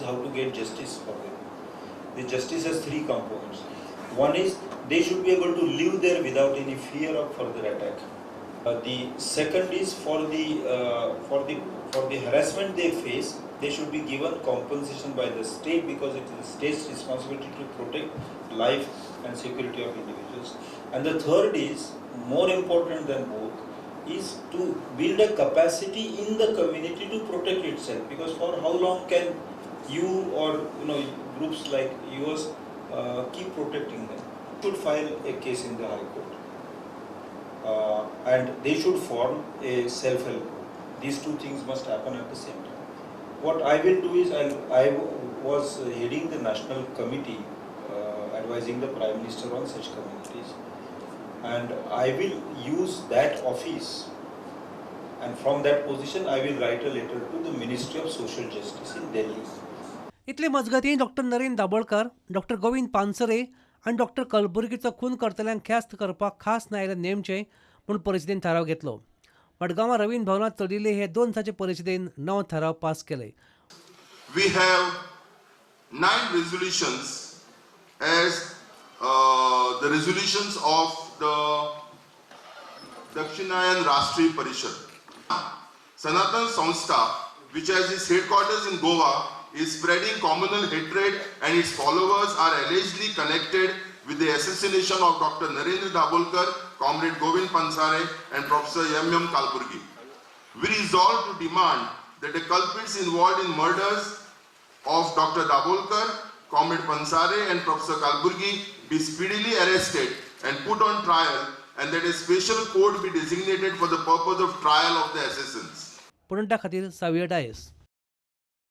how to get justice for them. The justice has three components. One is they should be able to live there without any fear of further attack. The second is for the harassment they face, they should be given compensation by the state because it is the state's responsibility to protect life and security of individuals. And the third is more important than both, is to build a capacity in the community to protect itself. Because for how long can you or groups like yours keep protecting them? Should file a case in the High Court, and they should form a self-help group. These two things must happen at the same time. What I will do is I was heading the national committee advising the Prime Minister on such communities, and I will use that office, and from that position I will write a letter to the Ministry of Social Justice in Delhi. इतले मजगतीं doctor Narendra Dabolkar, doctor Govind Pansare आनी doctor कलबुर्गीचो खून करतल्यांक ख्यास्त करपाक खास न्यायालय नेमचें म्हूण परिशदेन थाराव घेतलो. मडगांवां रवींद्र भवनांत चलिल्ले हे 2 दिसांचे परिशदेन 9 थाराव पास केले. We have 9 resolutions as the resolutions of the Dakshinayan Rashtriya Parishad. Sanatan Sanstha, which has its headquarters in Goa, is spreading communal hatred and its followers are allegedly connected with the assassination of Dr. Narendra Dabholkar, Comrade Govind Pansare and Professor M.M. Kalburgi. We resolve to demand that the culprits involved in murders of Dr. Dabholkar, Comrade Pansare and Professor Kalburgi be speedily arrested and put on trial, and that a special court be designated for the purpose of trial of the assassins. पुरंटा खातीर सावियर DISE.